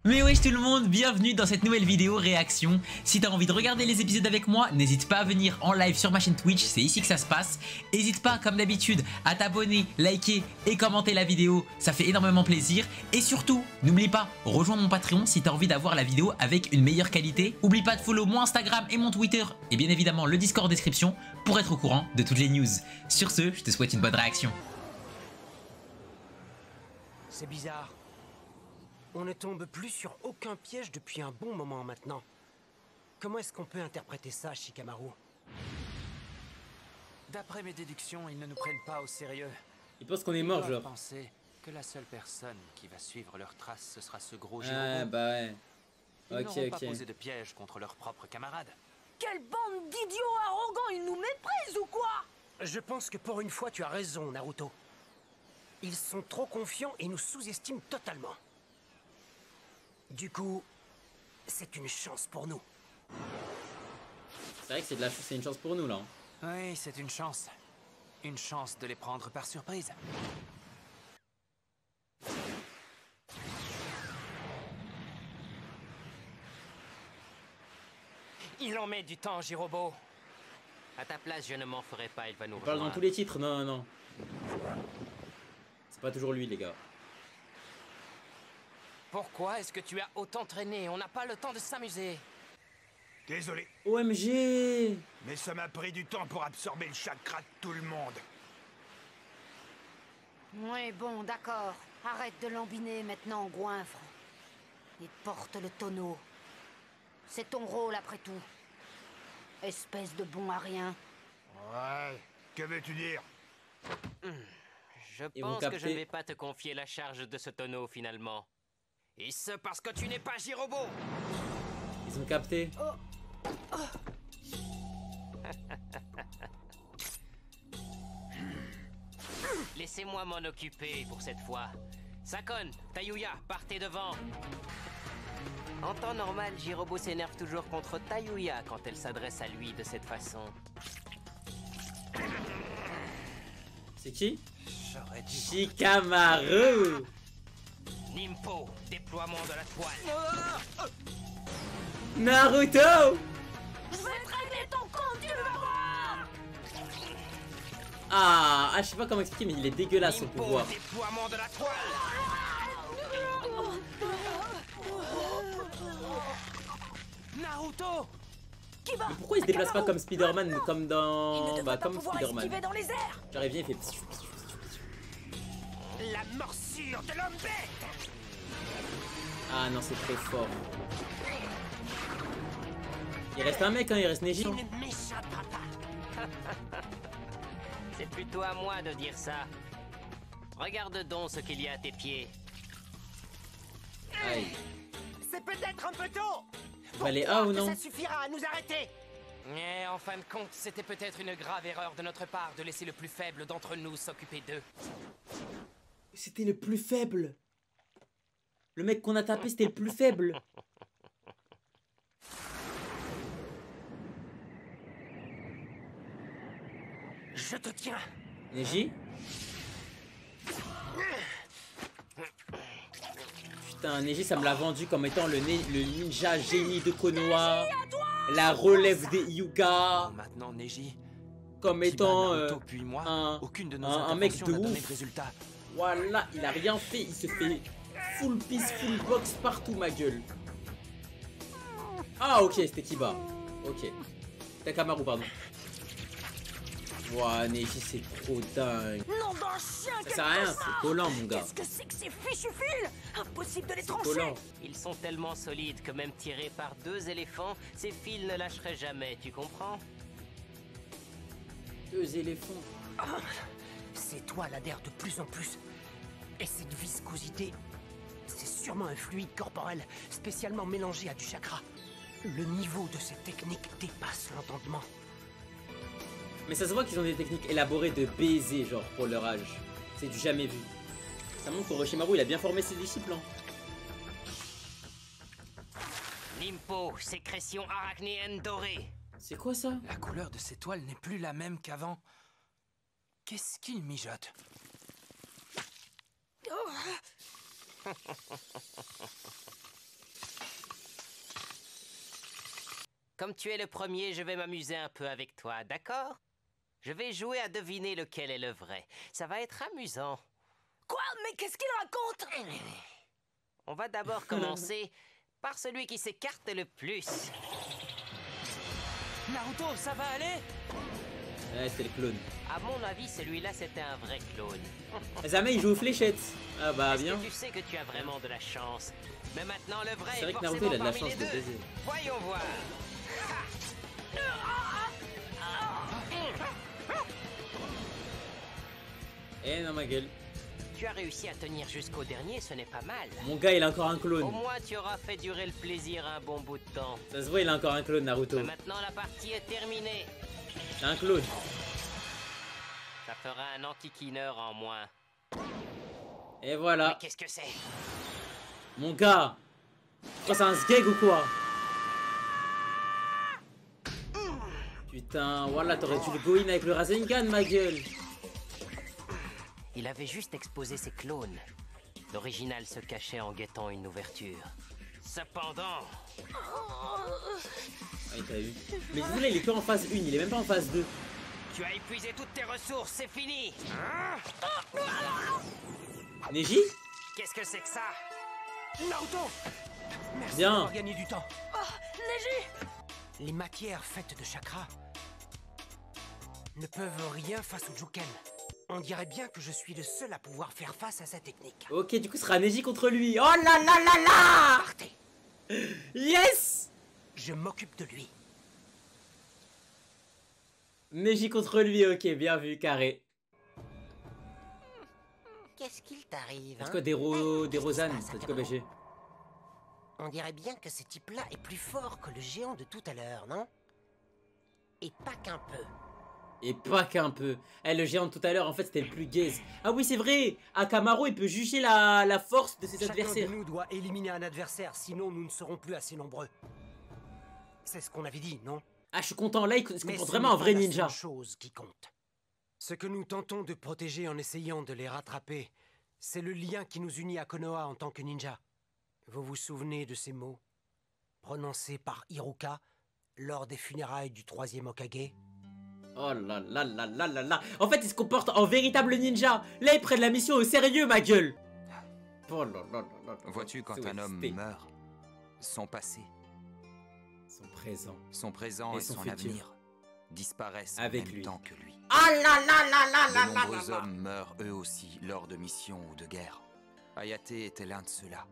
Mais wesh tout le monde, bienvenue dans cette nouvelle vidéo réaction. Si t'as envie de regarder les épisodes avec moi, n'hésite pas à venir en live sur ma chaîne Twitch, c'est ici que ça se passe. N'hésite pas comme d'habitude à t'abonner, liker et commenter la vidéo, ça fait énormément plaisir. Et surtout, n'oublie pas, rejoins mon Patreon si t'as envie d'avoir la vidéo avec une meilleure qualité. Oublie pas de follow mon Instagram et mon Twitter et bien évidemment le Discord en description pour être au courant de toutes les news. Sur ce, je te souhaite une bonne réaction. C'est bizarre. On ne tombe plus sur aucun piège depuis un bon moment maintenant. Comment est-ce qu'on peut interpréter ça, Shikamaru? D'après mes déductions, ils ne nous prennent pas au sérieux. Ils pensent qu'on est mort, Ils doivent genre. penser que la seule personne qui va suivre leurs traces, ce sera ce gros Ah, Jirobo. bah ouais. Ils n'auront pas Ok. posé de piège contre leurs propres camarades. Quelle bande d'idiots arrogants, ils nous méprisent ou quoi? Je pense que pour une fois, tu as raison, Naruto. Ils sont trop confiants et nous sous-estiment totalement. Du coup, c'est une chance pour nous. C'est vrai que c'est une chance pour nous là. Oui, c'est une chance. Une chance de les prendre par surprise. Il en met du temps, Jirobo. À ta place, je ne m'en ferai pas, il va nous On parle dans rejoindre. tous les titres, non. C'est pas toujours lui, les gars. Pourquoi est-ce que tu as autant traîné? On n'a pas le temps de s'amuser. Désolé, OMG! mais ça m'a pris du temps pour absorber le chakra de tout le monde. Oui, bon, d'accord. Arrête de lambiner maintenant, goinfre. Et porte le tonneau. C'est ton rôle après tout. Espèce de bon à rien. Ouais, que veux-tu dire? Je Et vous pense que je captez. ne vais pas te confier la charge de ce tonneau finalement. Et ce parce que tu n'es pas Jirobo. Ils ont capté. Laissez-moi m'en occuper pour cette fois. Sakon, Tayuya, partez devant. En temps normal, Jirobo s'énerve toujours contre Tayuya quand elle s'adresse à lui de cette façon. C'est qui? J'aurais dû... Shikamaru! Nimpo, déploiement de la toile. Naruto! Je vais te régler ton compte, tu vas voir! Ah, je sais pas comment expliquer, mais il est dégueulasse son Nimpo, pouvoir. déploiement de la toile. Naruto! Kiba, Mais pourquoi il se déplace pas comme Spider-Man, non. comme Il ne dans. devrait Bah, pas comme pouvoir Spider-Man. esquiver dans les airs. J'arrive bien, il fait. La morsure de l'homme bête. Ah non, c'est trop fort. Il reste un mec, hein, il reste Neji. Tu ne m'échapperas pas. C'est plutôt à moi de dire ça. Regarde donc ce qu'il y a à tes pieds. Aïe. C'est peut-être un peu tôt. Fallait A ou non? Ça suffira à nous arrêter. Mais en fin de compte, c'était peut-être une grave erreur de notre part de laisser le plus faible d'entre nous s'occuper d'eux. C'était le plus faible. Le mec qu'on a tapé, c'était le plus faible. Je te tiens. Neji? Putain, Neji, ça me l'a vendu comme étant le ninja génie de Konoha. La relève des Hyuga. Maintenant, Neji, Comme Kiba, étant Naruto, puis moi, aucune de nos un mec interventions de n'a donné ouf. de résultat. Voilà, il a rien fait. Il se fait full piece, full box partout, ma gueule. Ah, ok, c'était Kiba. Ok. Takamaru, pardon. Ouah, Neji, c'est trop dingue. Non d'un chien, Ça sert à rien, c'est collant, mon gars. Qu'est-ce que c'est que ces fichus fils? Impossible de les C'est trancher. collant. Ils sont tellement solides que même tirés par 2 éléphants, ces fils ne lâcheraient jamais, tu comprends? 2 éléphants. Ces toiles adhèrent de plus en plus. Et cette viscosité, c'est sûrement un fluide corporel spécialement mélangé à du chakra. Le niveau de ces techniques dépasse l'entendement. Mais ça se voit qu'ils ont des techniques élaborées de baiser, genre, pour leur âge. C'est du jamais vu. Ça montre qu'Orochimaru, il a bien formé ses disciples, hein. Nimpo, sécrétion arachnéenne dorée. C'est quoi ça? La couleur de ces toiles n'est plus la même qu'avant. Qu'est-ce qu'il mijote? Comme tu es le premier, je vais m'amuser un peu avec toi, d'accord? Je vais jouer à deviner lequel est le vrai. Ça va être amusant. Quoi? Mais qu'est-ce qu'il raconte? On va d'abord commencer par celui qui s'écarte le plus. Naruto, ça va aller? Ouais, c'était le clone. À mon avis, celui-là, c'était un vrai clone. Jamais il joue aux fléchettes. Ah bah Est-ce bien. que tu sais que tu as vraiment de la chance? Mais maintenant, le vrai C'est vrai est que Naruto il a de forcément la parmi chance les de deux. baiser. Voyons voir. Eh non ma gueule. Tu as réussi à tenir jusqu'au dernier, ce n'est pas mal. Mon gars il a encore un Au clone. moins, tu auras fait durer le plaisir un bon bout de temps. Ça se voit il a encore un clone Naruto. Mais maintenant, la partie est terminée. C'est un clone. Ça fera un anti-killer en moins. Et Mais voilà. qu'est-ce que c'est? Mon gars. Quoi c'est un sgeg ou quoi? Putain, voilà, t'aurais dû le go in avec le Rasengan ma gueule. Il avait juste exposé ses clones. L'original se cachait en guettant une ouverture. Cependant, Ah, t'as vu. Mais je voulais il est que en phase 1, il est même pas en phase 2. tu as épuisé toutes tes ressources, c'est fini. Neji? Qu'est-ce que c'est que ça? Naruto! Merci Bien. d'avoir gagné du temps. Neji! Les matières faites de chakra ne peuvent rien face au Juken. On dirait bien que je suis le seul à pouvoir faire face à sa technique. Ok, du coup ce sera Neji contre lui. Oh là là là là! Partez! Yes! Je m'occupe de lui. Neji contre lui, ok, bien vu, carré. Qu'est-ce qu'il t'arrive, C'est quoi des rosanes? T'as dit quoi BG? On dirait bien que ce type-là est plus fort que le géant de tout à l'heure, non? Et pas qu'un peu. Et pas qu'un peu. Eh, le géant de tout à l'heure, en fait, c'était le plus gaze. Ah oui, c'est vrai. Akamaru, il peut juger la force de ses Chacun adversaires. de nous doit éliminer un adversaire, sinon nous ne serons plus assez nombreux. C'est ce qu'on avait dit, non? Ah, je suis content. Là, il se Mais comporte ce vraiment n'est en vrai pas la ninja. seule chose qui compte. Ce que nous tentons de protéger en essayant de les rattraper, c'est le lien qui nous unit à Konoha en tant que ninja. Vous vous souvenez de ces mots prononcés par Hiruka lors des funérailles du 3e Hokage? Oh là là là là là là. En fait, il se comporte en véritable ninja. Là, ils prennent la mission au sérieux, ma gueule. Oh là là là là. Vois-tu, quand C'est un homme OST. meurt, son passé, Son présent. son présent Et et son son futur. avenir disparaissent Avec en même lui. temps que lui. Ah là là là là là De là nombreux là. hommes meurent eux aussi lors de missions ou de guerres. Hayate était l'un de ceux-là.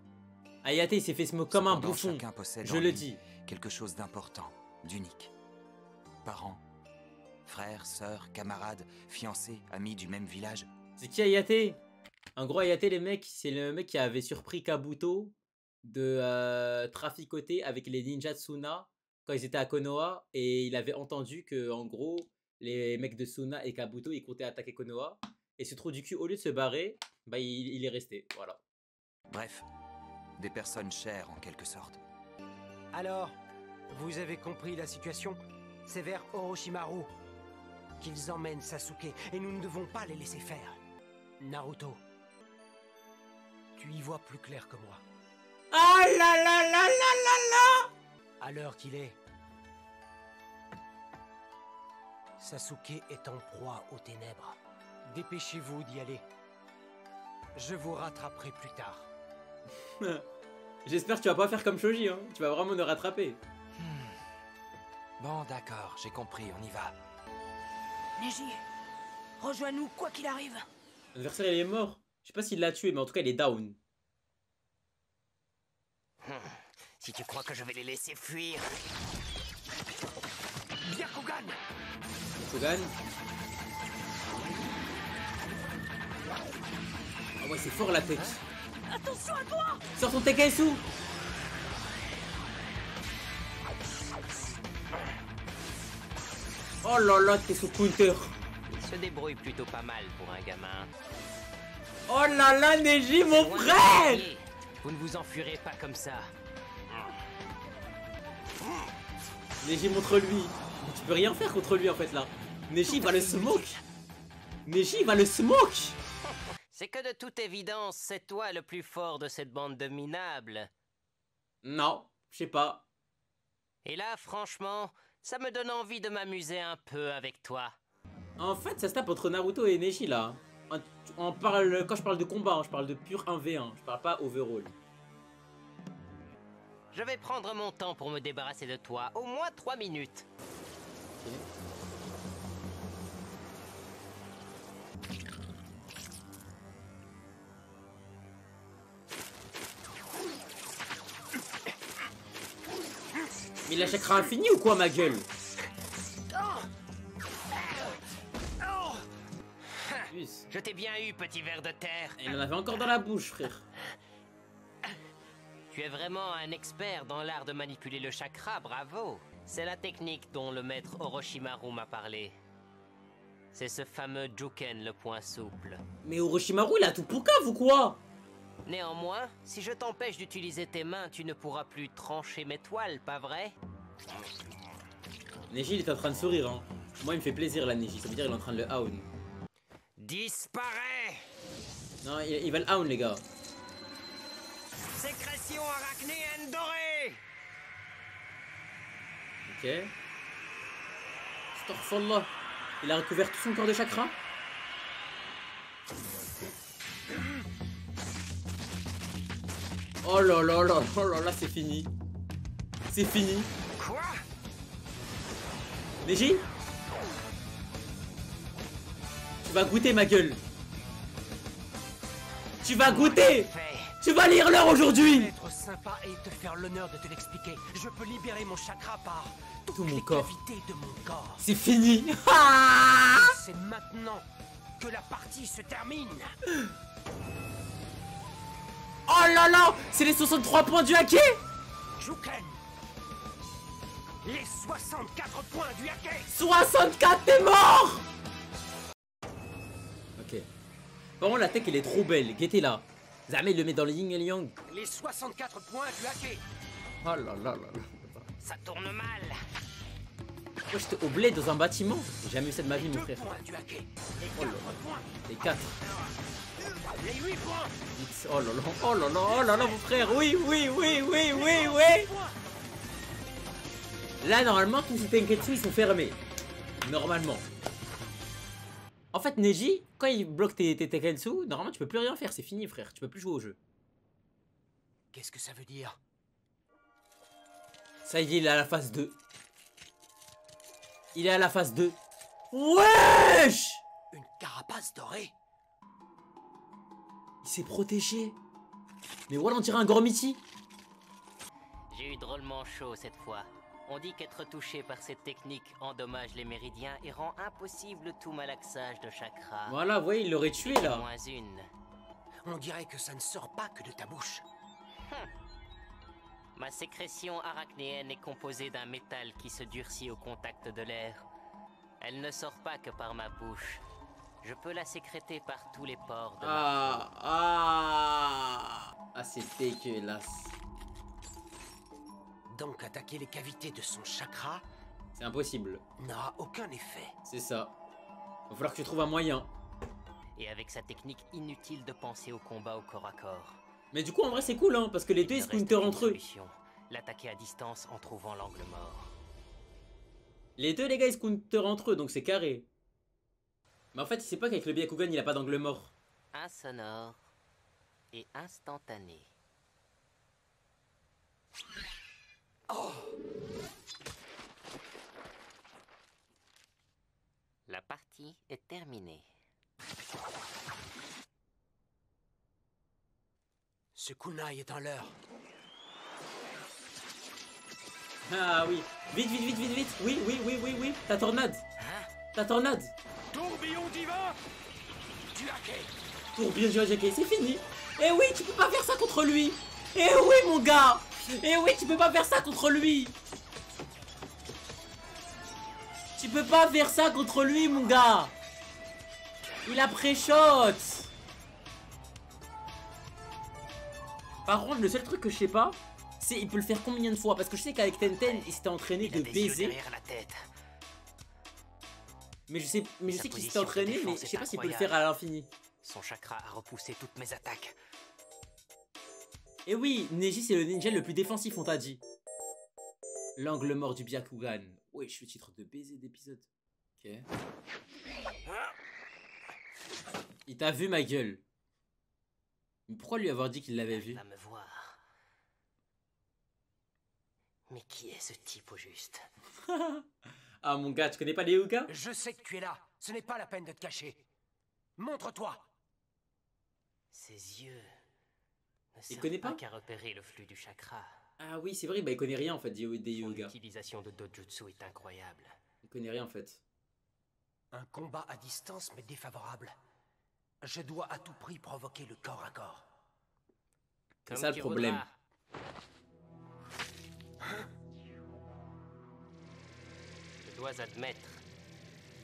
Hayate, il s'est fait smoke comme un Cependant, bouffon. chacun possède Je en le lui dis. quelque chose d'important, d'unique. Parents, frères, sœurs, camarades, fiancés, amis du même village. C'est qui Hayate? En gros, Hayate, les mecs, c'est le mec qui avait surpris Kabuto de traficoter avec les ninjas de Suna quand ils étaient à Konoha. Et il avait entendu que, en gros, les mecs de Suna et Kabuto, ils comptaient attaquer Konoha. Et ce trou du cul, au lieu de se barrer, bah il est resté. Voilà. Bref, des personnes chères en quelque sorte. Alors, vous avez compris la situation? C'est vers Orochimaru qu'ils emmènent Sasuke, et nous ne devons pas les laisser faire. Naruto, tu y vois plus clair que moi. Ah là là là là là là! À l'heure qu'il est, Sasuke est en proie aux ténèbres. Dépêchez-vous d'y aller. Je vous rattraperai plus tard. J'espère que tu vas pas faire comme Shoji, hein. Tu vas vraiment nous rattraper. Bon, d'accord, j'ai compris, on y va. Neji, rejoins-nous quoi qu'il arrive. L'adversaire, il est mort. Je sais pas s'il l'a tué, mais en tout cas, il est down. Si tu crois que je vais les laisser fuir... Byakugan! Shogun. Ah ouais, c'est fort la tête. Attention à toi! Sors ton Tekaisu! Oh là là, t'es sous counter. Il se débrouille plutôt pas mal pour un gamin. Oh là là, Neji, mon Loin frère! de gagner. Vous ne vous enfuirez pas comme ça. Neji, montre-lui. Mais tu peux rien faire contre lui en fait là. Neji va le smoke. Neji va le smoke. C'est que de toute évidence, c'est toi le plus fort de cette bande de minables. Non, je sais pas. Et là, franchement, ça me donne envie de m'amuser un peu avec toi. En fait, ça se tape entre Naruto et Neji là. On parle, quand je parle de combat, hein, je parle de pur 1v1. Je parle pas overall. Je vais prendre mon temps pour me débarrasser de toi, au moins 3 minutes. Mais il a chakra infini ou quoi, ma gueule? Je t'ai bien eu, petit ver de terre. Il en avait encore dans la bouche, frère. Tu es vraiment un expert dans l'art de manipuler le chakra, bravo. C'est la technique dont le maître Orochimaru m'a parlé. C'est ce fameux Juken, le point souple. Mais Orochimaru, il a tout pour cave ou quoi? Néanmoins, si je t'empêche d'utiliser tes mains, tu ne pourras plus trancher mes toiles, pas vrai? Neji, il est en train de sourire, hein. Moi, il me fait plaisir, là, Neji. Ça veut dire qu'il est en train de le own. Disparais! Non, il va le own, les gars. Sécrétion arachnéenne dorée! Ok. Astaghfirullah. Il a recouvert tout son corps de chakra. Oh là là là, oh là là, c'est fini. C'est fini. Quoi? Neji? Tu vas goûter, ma gueule. Tu vas goûter. Tu vas lire l'heure aujourd'hui. Être sympa et te faire l'honneur de te l'expliquer. Je peux libérer mon chakra par Tout mon les corps. cavités de mon corps. C'est fini. Ah, C'est maintenant que la partie se termine. oh là là, c'est les 63 points du hacké. Juken. Les 64 points du hacké. 64, t'es mort. Ok. Par contre, la tech, elle est trop belle. Guettez là. Zama, il le met dans le yin et le yang. Les 64 points du hacké. Oh là là là là. Ça tourne mal. Moi, j'étais au bled dans un bâtiment. J'ai jamais vu ça de ma vie, mon 2 frère. points du hacké. Les Oh là 4 là. points. Les 4. Les 8 points. Oh là là, oh là là, oh là là, mon frère. Oui, oui, oui, oui, oui, oui. Là, normalement, tous ces Tenketsu, ils sont fermés. Normalement. En fait, Neji, quand il bloque tes Tenketsu, normalement, tu peux plus rien faire. C'est fini, frère. Tu peux plus jouer au jeu. Qu'est-ce que ça veut dire? Ça y est, il est à la phase 2. Il est à la phase 2. Wesh! Une carapace dorée. Il s'est protégé. Mais voilà, on dirait un Gormiti. J'ai eu drôlement chaud cette fois. On dit qu'être touché par cette technique endommage les méridiens et rend impossible tout malaxage de chakra. Voilà, vous voyez, il l'aurait tué, là. Moins une. On dirait que ça ne sort pas que de ta bouche. Ma sécrétion arachnéenne est composée d'un métal qui se durcit au contact de l'air. Elle ne sort pas que par ma bouche. Je peux la sécréter par tous les pores de ma Ah, c'est dégueulasse. Donc attaquer les cavités de son chakra C'est impossible. n'aura aucun effet. C'est ça. Va falloir que tu trouves un moyen. Et avec sa technique, inutile de penser au combat au corps à corps. Mais du coup, en vrai, c'est cool, hein, parce que les deux, ils se counter entre eux. L'attaquer à distance en trouvant l'angle mort. Les deux, les gars, ils se counter entre eux, donc c'est carré. Mais en fait, il sait pas qu'avec le Byakugan, il a pas d'angle mort. Insonore et instantané. Oh, La partie est terminée. ce kunai est un leurre. Ah oui. Vite, vite, vite, vite, vite. Oui, oui, oui, oui, oui. Ta tornade. Ta tornade. Tourbillon divin du hacké. Tourbillon du hacké, c'est fini. Eh oui, tu peux pas faire ça contre lui. Eh oui, mon gars. Eh oui, tu peux pas faire ça contre lui. Tu peux pas faire ça contre lui, mon gars. Il a pré-shot. Par contre, le seul truc que je sais pas, c'est il peut le faire combien de fois. Parce que je sais qu'avec Tenten, il s'était entraîné de baiser. derrière la tête. Mais je sais qu'il s'était entraîné, mais je sais pas s'il peut le faire à l'infini. Son chakra a repoussé toutes mes attaques. Et oui, Neji c'est le ninja le plus défensif, on t'a dit. L'angle mort du Byakugan. Ouais, je suis le titre de baiser d'épisode. Ok. Il t'a vu ma gueule. Mais pourquoi lui avoir dit qu'il l'avait vu? Il va me voir. Mais qui est ce type au juste? Ah mon gars, tu connais pas les Hyuga? Je sais que tu es là. Ce n'est pas la peine de te cacher. Montre-toi. Ses yeux ne Il servent connaît pas qu'à repérer le flux du chakra. Ah oui, c'est vrai, bah il connaît rien en fait des Son Hyuga. utilisation de Dojutsu est incroyable. Il connaît rien en fait. Un combat à distance m'est défavorable. Je dois à tout prix provoquer le corps à corps. C'est ça le problème. Je dois admettre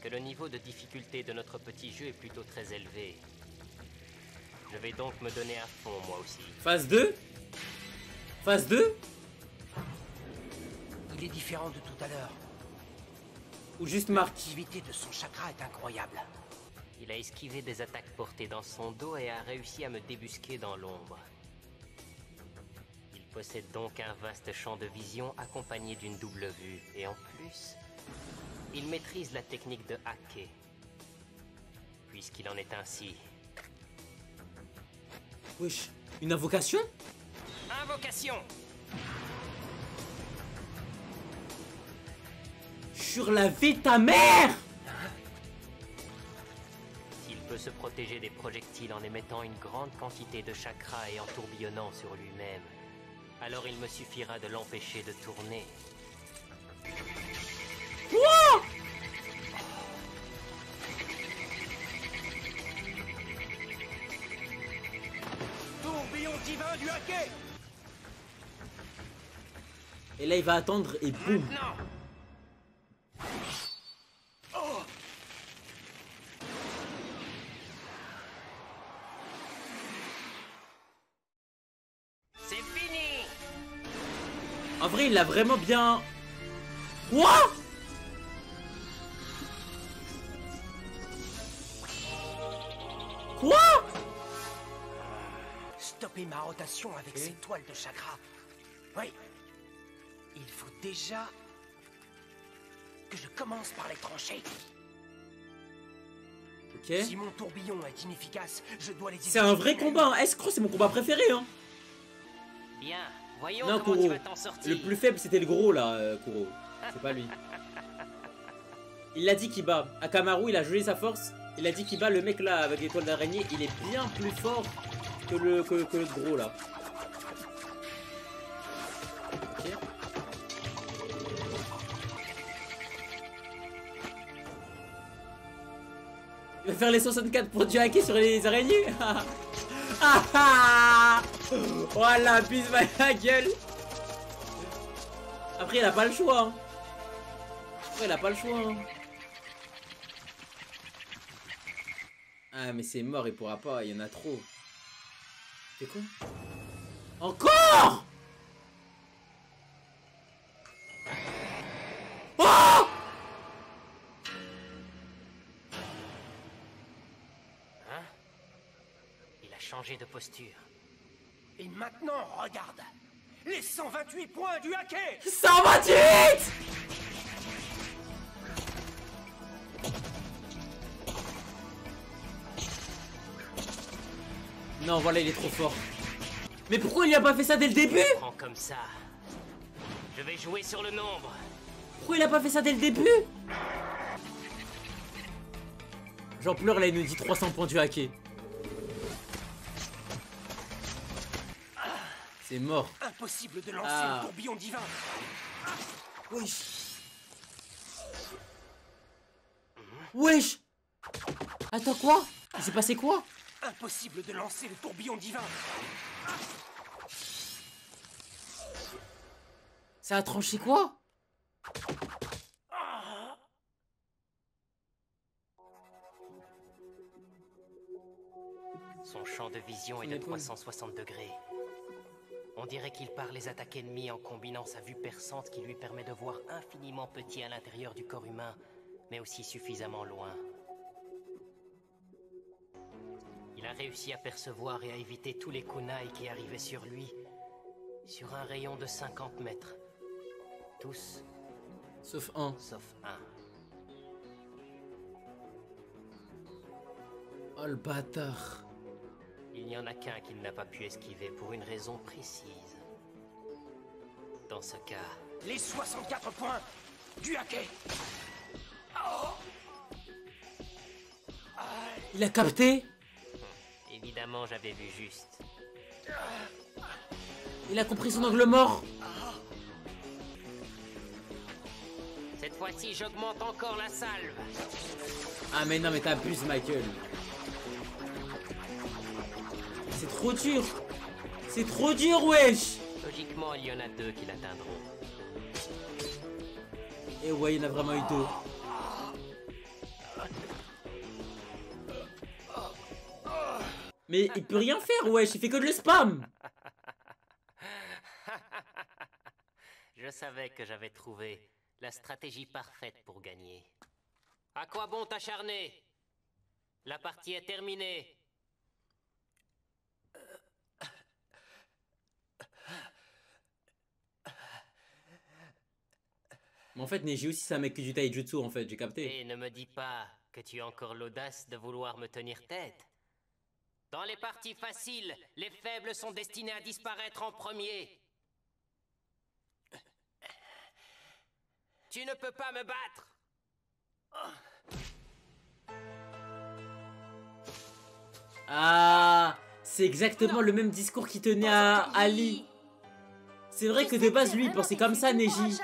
que le niveau de difficulté de notre petit jeu est plutôt très élevé. Je vais donc me donner à fond moi aussi. Phase 2? Phase 2? Il est différent de tout à l'heure. Ou juste Marc? L'activité de son chakra est incroyable. Il a esquivé des attaques portées dans son dos et a réussi à me débusquer dans l'ombre. Il possède donc un vaste champ de vision accompagné d'une double vue. Et en plus, il maîtrise la technique de Hake. Puisqu'il en est ainsi. Wesh, une invocation? Invocation! Sur la vie de ta mère! S'il peut se protéger des projectiles en émettant une grande quantité de chakra et en tourbillonnant sur lui-même, alors il me suffira de l'empêcher de tourner. Quoi? Tourbillon divin du Hake! Et là il va attendre et boum. Maintenant! C'est fini! En vrai il l'a vraiment bien... Quoi? Quoi? Stopper ma rotation avec ces toiles de chakra. Oui. Il faut déjà que je commence par les trancher. Ok. Si mon tourbillon est inefficace, je dois les... C'est un vrai combat, hein. Escroc, c'est mon combat préféré, hein. Bien, voyons Non, comment tu Kuro. vas t'en sortir. Le plus faible, c'était le gros, là, Kuro. C'est pas lui. Il l'a dit qu'il bat. Akamaru, il a joué sa force. Il a dit qu'il bat le mec, là, avec l'étoile d'araignée. Il est bien plus fort que le gros, là. Ok. Il va faire les 64 pour du hacker sur les araignées. Voilà, pisse ma gueule. Après, il a pas le choix. Hein. Après, il a pas le choix. Hein. Ah, mais c'est mort, il pourra pas. Il y en a trop. C'est quoi? Encore? Oh! Hein? Il a changé de posture. Et maintenant, regarde. Les 128 points du Hake! 128! Non, voilà, il est trop fort. Mais pourquoi il a pas fait ça dès le début? Prends comme ça. Je vais jouer sur le nombre. Pourquoi il a pas fait ça dès le début? J'en pleure là, il nous dit 300 points du hacker. C'est mort. Impossible de lancer le tourbillon divin. Wesh. Wesh. Attends, quoi? Il s'est passé quoi? Impossible de lancer le tourbillon divin. Ça a tranché quoi? Son champ de vision est de 360 degrés. On dirait qu'il part les attaques ennemies en combinant sa vue perçante qui lui permet de voir infiniment petit à l'intérieur du corps humain, mais aussi suffisamment loin. Il a réussi à percevoir et à éviter tous les kunai qui arrivaient sur lui, sur un rayon de 50 mètres. Tous, Sauf un. sauf un. Oh le bâtard. Il n'y en a qu'un qu'il n'a pas pu esquiver pour une raison précise. Dans ce cas, Les 64 points du hacker. Il a capté. évidemment j'avais vu juste. Il a compris son angle mort. Cette fois-ci, j'augmente encore la salve. Ah mais non mais t'abuses Michael. C'est trop dur. C'est trop dur wesh. Logiquement, il y en a deux qui l'atteindront. Et ouais, il y en a vraiment eu deux. Mais il peut rien faire wesh, il fait que de le spam. Je savais que j'avais trouvé la stratégie parfaite pour gagner. À quoi bon t'acharner? La partie est terminée. Mais en fait Neji aussi c'est un mec qui du taijutsu en fait, j'ai capté. Et ne me dis pas que tu as encore l'audace de vouloir me tenir tête. Dans les parties faciles, les faibles sont destinés à disparaître en premier. Tu ne peux pas me battre. Ah, c'est exactement le même discours qu'il tenait à Ali. C'est vrai que de base lui il pensait comme ça Neji.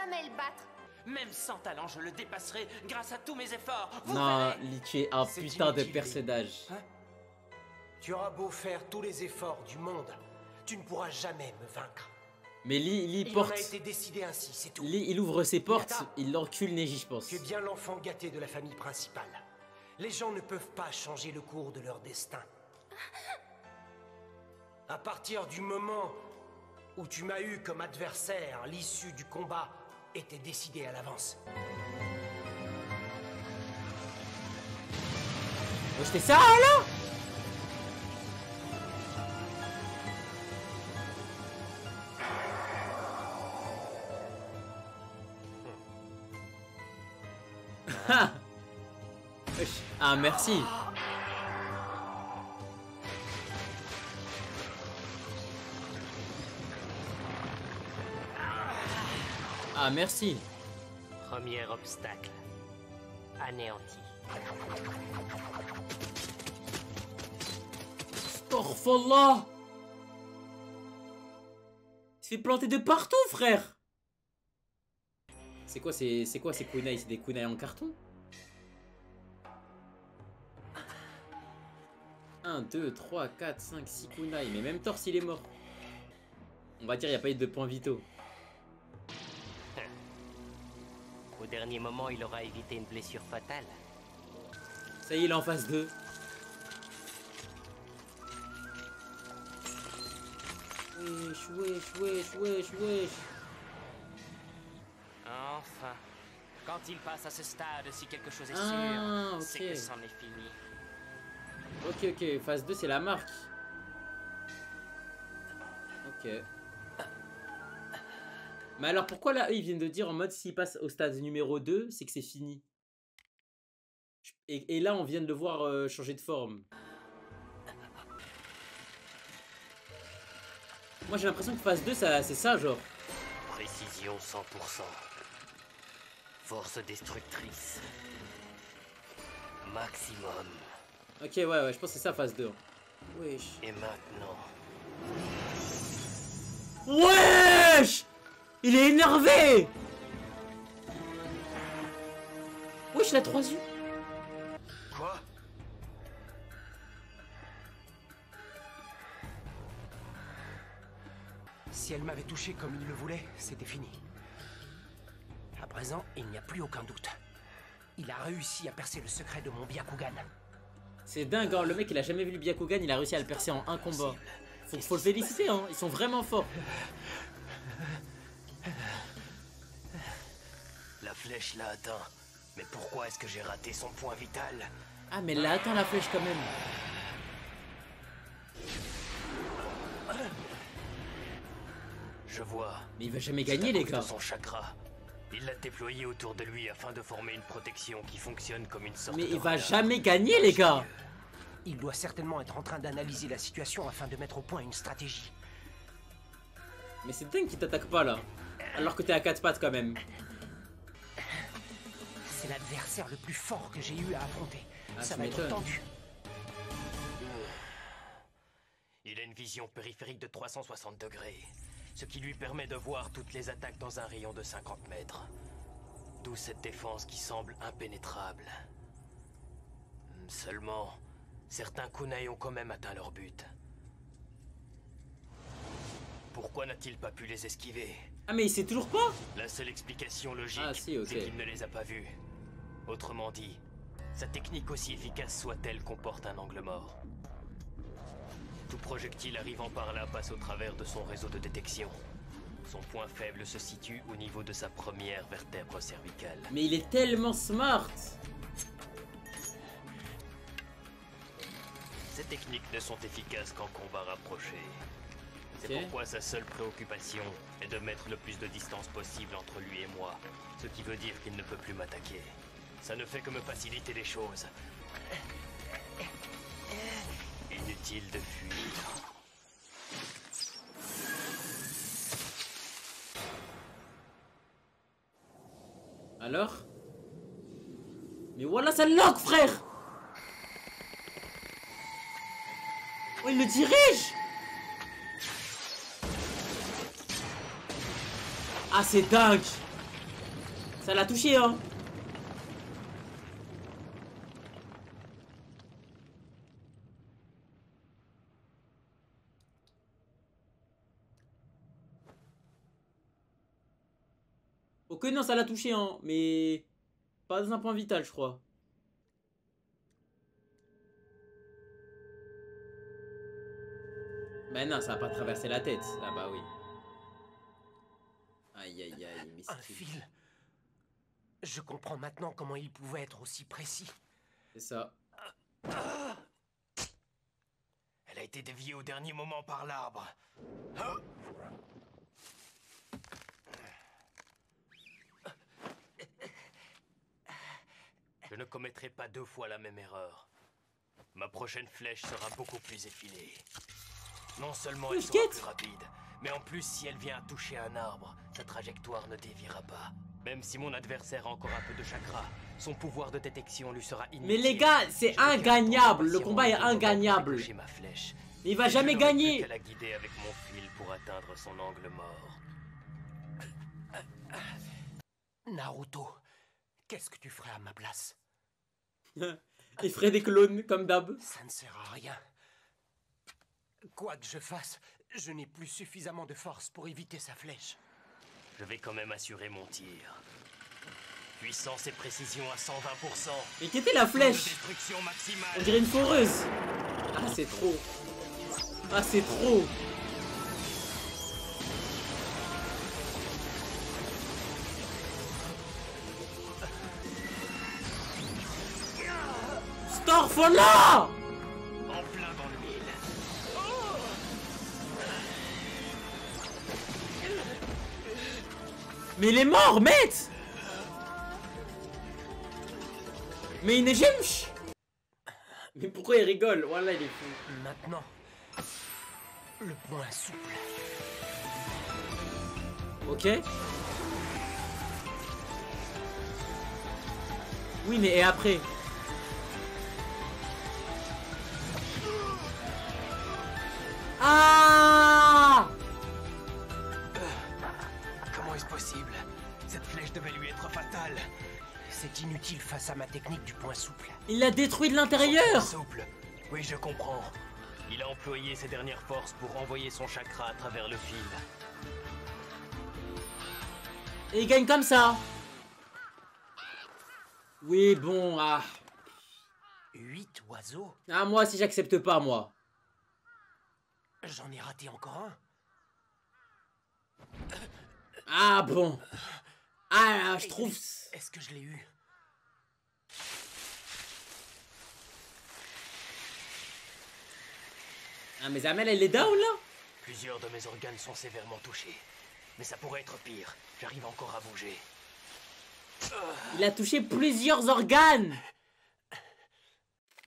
Même sans talent, je le dépasserai grâce à tous mes efforts. Vous Non, verrez. Lee, tu es un C'est putain de inutile, personnage. Hein? Tu auras beau faire tous les efforts du monde, tu ne pourras jamais me vaincre. Mais Lee Il en porte. a été décidé ainsi, c'est tout. Lee, il ouvre ses portes, Hinata, il encule Neji, je pense. Tu es bien l'enfant gâté de la famille principale. Les gens ne peuvent pas changer le cours de leur destin. À partir du moment où tu m'as eu comme adversaire, l'issue du combat était décidée à l'avance. Oh, j'étais ça là. Ah merci. Ah merci. Premier obstacle. Anéanti. Astaghfirullah. Il se fait planter de partout frère. C'est quoi ces kunai? C'est des kunai en carton? 1, 2, 3, 4, 5, 6 kunai. Mais même Torse il est mort. On va dire il n'y a pas eu de points vitaux. Au dernier moment, il aura évité une blessure fatale. Ça y est, il est en phase 2. Wesh, wesh, wesh, wesh, wesh. Enfin. Quand il passe à ce stade, si quelque chose est Ah, sûr, ok. c'est que c'en est fini. Ok, ok, phase 2 c'est la marque. Ok. Mais alors pourquoi là eux ils viennent de dire en mode s'il passe au stade numéro 2 c'est que c'est fini. Et là on vient de le voir changer de forme. Moi j'ai l'impression que phase 2 c'est ça genre. Précision 100%. Force destructrice. Maximum. Ok ouais je pense que c'est ça phase 2. Wesh. Et maintenant... Wesh. Il est énervé. Wesh la 3 U. Quoi? Si elle m'avait touché comme il le voulait, c'était fini. À présent, il n'y a plus aucun doute. Il a réussi à percer le secret de mon Byakugan. C'est dingue hein, le mec il a jamais vu le Byakugan, il a réussi à le percer en un combat. Faut le féliciter hein, ils sont vraiment forts. La flèche l'a atteint. Mais pourquoi est-ce que j'ai raté son point vital? Ah mais là attends la flèche quand même. Je vois. Mais il va jamais gagner les gars. Son chakra. Il l'a déployé autour de lui afin de former une protection qui fonctionne comme une sorte Mais de il va radar. jamais gagner, les gars. Il doit certainement être en train d'analyser la situation afin de mettre au point une stratégie. Mais c'est dingue qu'il t'attaque pas là. Alors que t'es à 4 pattes quand même. C'est l'adversaire le plus fort que j'ai eu à affronter. Ah, Ça tu va être m'étonnes. tendu. Il a une vision périphérique de 360 degrés, ce qui lui permet de voir toutes les attaques dans un rayon de 50 mètres. D'où cette défense qui semble impénétrable. Seulement, certains kunai ont quand même atteint leur but. Pourquoi n'a-t-il pas pu les esquiver? Ah mais il sait toujours pas. La seule explication logique, Ah, si, ok. c'est qu'il ne les a pas vus. Autrement dit, sa technique aussi efficace soit-elle comporte un angle mort. Tout projectile arrivant par là passe au travers de son réseau de détection. Son point faible se situe au niveau de sa première vertèbre cervicale. Mais il est tellement smart. Ces techniques ne sont efficaces qu'en combat rapproché. C'est Ok. pourquoi sa seule préoccupation est de mettre le plus de distance possible entre lui et moi. Ce qui veut dire qu'il ne peut plus m'attaquer. Ça ne fait que me faciliter les choses. Inutile de fuir. Alors? Mais voilà, ça lock, frère! Oh, il le dirige! Ah, c'est dingue! Ça l'a touché, hein? Ok, non, ça l'a touché, hein, mais pas dans un point vital, je crois. Mais non, ça va pas traverser la tête. Ah bah oui. Aïe, aïe, aïe. Mais Un fil. Je comprends maintenant comment il pouvait être aussi précis. c'est ça. Elle a été déviée au dernier moment par l'arbre. Je ne commettrai pas 2 fois la même erreur. Ma prochaine flèche sera beaucoup plus effilée. Non seulement elle sera plus rapide, mais en plus si elle vient à toucher un arbre, sa trajectoire ne déviera pas. Même si mon adversaire a encore un peu de chakra, son pouvoir de détection lui sera inutile. Mais les gars, c'est ingagnable. Le combat est ingagnable. Ma flèche. Mais il va jamais gagner. Je la guider avec mon fil pour atteindre son angle mort. Naruto, qu'est-ce que tu ferais à ma place? Il ferait des clones, comme d'hab. Ça ne sert à rien. Quoi que je fasse, je n'ai plus suffisamment de force pour éviter sa flèche. Je vais quand même assurer mon tir. Puissance et précision à 120%. Mais qu'était la flèche? Destruction maximale. On dirait une foreuse. Ah, c'est trop. Ah, c'est trop. Starfala! En plein dans le mille. Mais il est mort, mec! Mais il n'est jamais. Mais pourquoi il rigole? Voilà, il est fou. Maintenant, le point souple. Ok. Oui, mais et après? Ah! Comment est-ce possible? Cette flèche devait lui être fatale. C'est inutile face à ma technique du point souple. Il l'a détruit de l'intérieur! Souple. Oui, je comprends. Il a employé ses dernières forces pour envoyer son chakra à travers le fil. Et il gagne comme ça. Oui, bon, ah. 8 oiseaux? Ah, moi, si j'accepte pas, moi. J'en ai raté encore un. Ah, bon. Ah, je trouve... Est-ce que je l'ai eu? Ah, mais Amel, elle est down, là? Plusieurs de mes organes sont sévèrement touchés. Mais ça pourrait être pire. J'arrive encore à bouger. Il a touché plusieurs organes.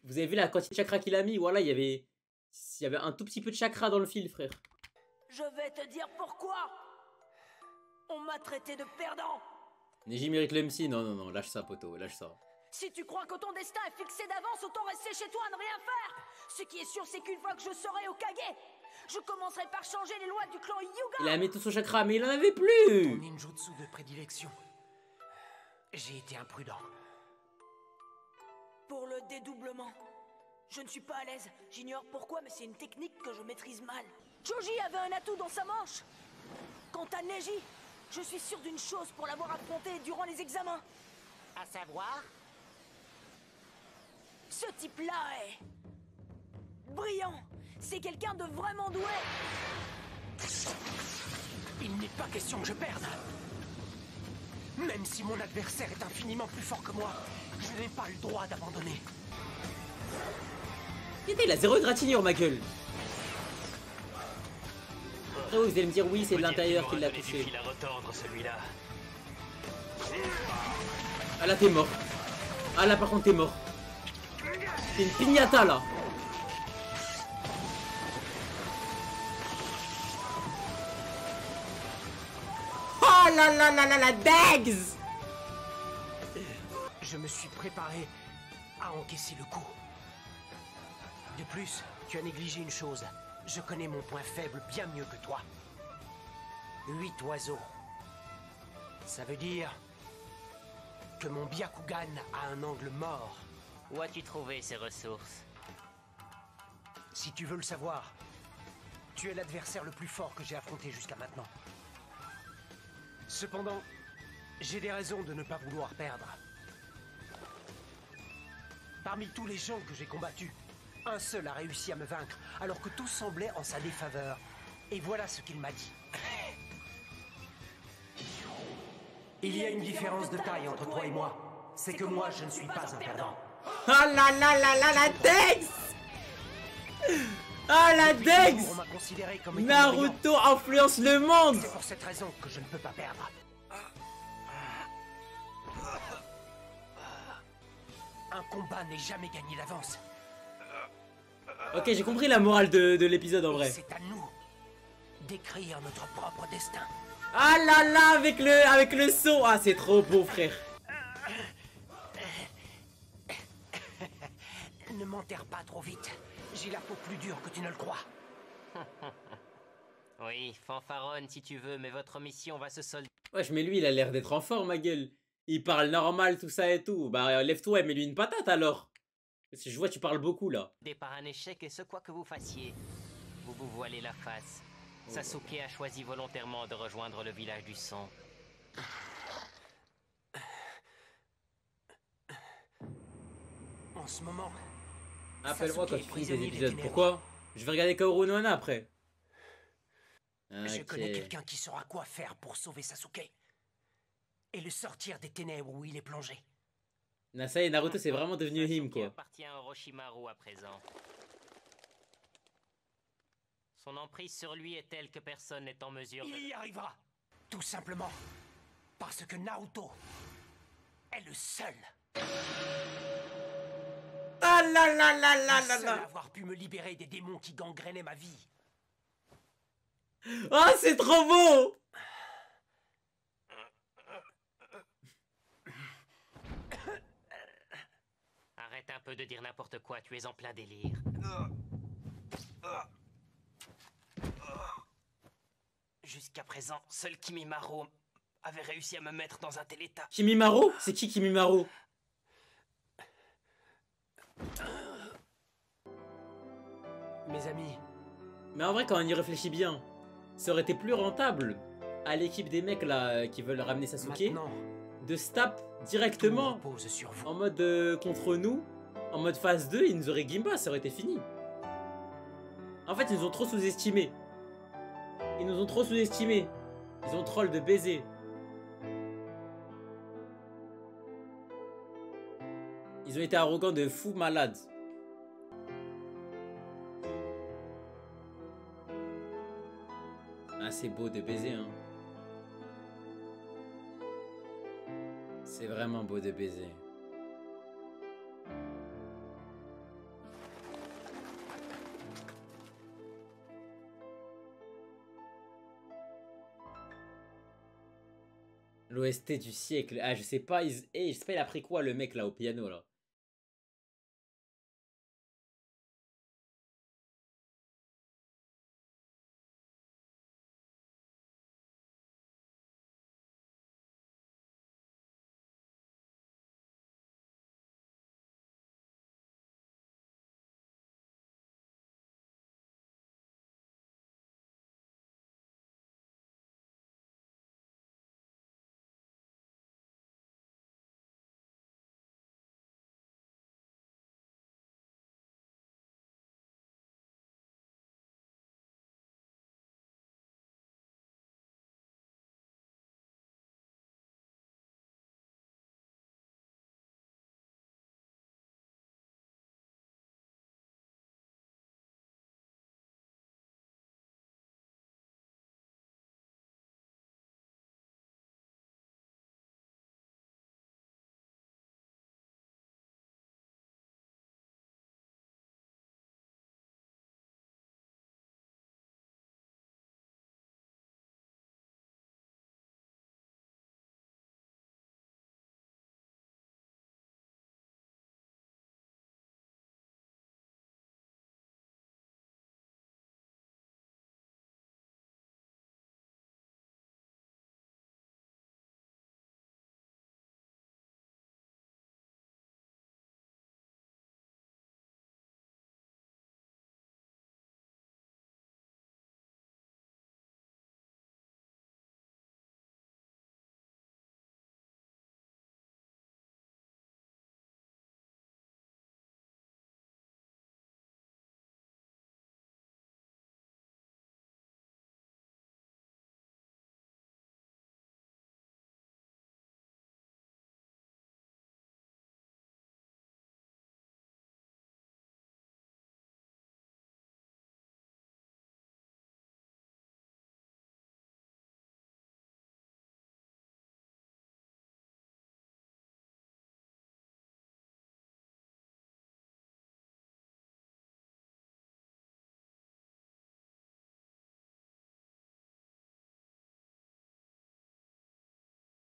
Vous avez vu la quantité de chakra qu'il a mis? Voilà, il y avait un tout petit peu de chakra dans le fil, frère. Je vais te dire pourquoi. On m'a traité de perdant. Neji mérite le MC. Non, non, non, lâche ça, poteau, lâche ça. Si tu crois que ton destin est fixé d'avance, autant rester chez toi à ne rien faire. Ce qui est sûr, c'est qu'une fois que je serai au Kage, je commencerai par changer les lois du clan Hyuga. Il a mis tout son chakra, mais il en avait plus. Ton ninjutsu de prédilection. J'ai été imprudent. Pour le dédoublement, je ne suis pas à l'aise. J'ignore pourquoi, mais c'est une technique que je maîtrise mal. Choji avait un atout dans sa manche. Quant à Neji, je suis sûr d'une chose pour l'avoir affronté durant les examens. À savoir? Ce type-là est... brillant. C'est quelqu'un de vraiment doué. Il n'est pas question que je perde. Même si mon adversaire est infiniment plus fort que moi, je n'ai pas le droit d'abandonner. Il a zéro égratignure, ma gueule. Après, vous allez me dire, oui, c'est de l'intérieur qui l'a touché. Ah là, t'es mort. Ah là, par contre, t'es mort. C'est une piñata, là. Oh là là là là la Dags. Je me suis préparé à encaisser le coup. De plus, tu as négligé une chose. Je connais mon point faible bien mieux que toi. 8 oiseaux. Ça veut dire que mon Byakugan a un angle mort. Où as-tu trouvé ces ressources? Si tu veux le savoir, tu es l'adversaire le plus fort que j'ai affronté jusqu'à maintenant. Cependant, j'ai des raisons de ne pas vouloir perdre. Parmi tous les gens que j'ai combattus, un seul a réussi à me vaincre, alors que tout semblait en sa défaveur. Et voilà ce qu'il m'a dit. Il y a une différence de taille entre toi et moi. C'est que moi, je ne suis pas un perdant. Ah là là là là la Dex. Ah la Dex. On m'a considéré comme étant Naruto influence le monde. C'est pour cette raison que je ne peux pas perdre. Un combat n'est jamais gagné d'avance. Ok, j'ai compris la morale de l'épisode en vrai. C'est à nous d'écrire notre propre destin. Ah là là, avec le saut. Ah, c'est trop beau, frère. Ne m'enterre pas trop vite. J'ai la peau plus dure que tu ne le crois. Oui, fanfaronne si tu veux, mais votre mission va se solder Wesh, mais lui, il a l'air d'être en forme, ma gueule. Il parle normal, tout ça et tout. Bah, lève-toi et mets-lui une patate alors. Parce que je vois, tu parles beaucoup là. par un échec et ce quoi que vous fassiez. Vous vous voilez la face. Sasuke a choisi volontairement de rejoindre le village du sang. En ce moment... Appelle-moi quand Sasuke tu est finis tes prisonnier des épisodes. ténèbres. Pourquoi? Je vais regarder Kaoru no Hana après. Je connais Ok. quelqu'un qui saura quoi faire pour sauver Sasuke. Et le sortir des ténèbres où il est plongé. Nasa et Naruto, c'est vraiment devenu him, Sasuke quoi. appartient à Orochimaru à présent. Son emprise sur lui est telle que personne n'est en mesure de... Il y arrivera. Tout simplement parce que Naruto est le seul. Ah là là là là Le là seul à là. avoir pu me libérer des démons qui gangrénaient ma vie. Ah, c'est trop beau. Arrête un peu de dire n'importe quoi, tu es en plein délire. Jusqu'à présent, seul Kimimaro avait réussi à me mettre dans un tel état. Kimimaro? C'est qui Kimimaro? Mes amis, Mais en vrai, quand on y réfléchit bien, ça aurait été plus rentable à l'équipe des mecs là qui veulent ramener Sasuke maintenant, de se taper tout directement repose sur vous. en mode contre nous, en mode phase 2, ils nous auraient Gimba, ça aurait été fini. En fait, ils nous ont trop sous-estimés. Ils nous ont trop sous-estimés. Ils ont troll de baiser. Ils ont été arrogants de fou malade. Ah, c'est beau de baiser, hein. C'est vraiment beau de baiser. L'OST du siècle. Ah, je sais pas, je sais pas, il a pris quoi le mec là au piano là?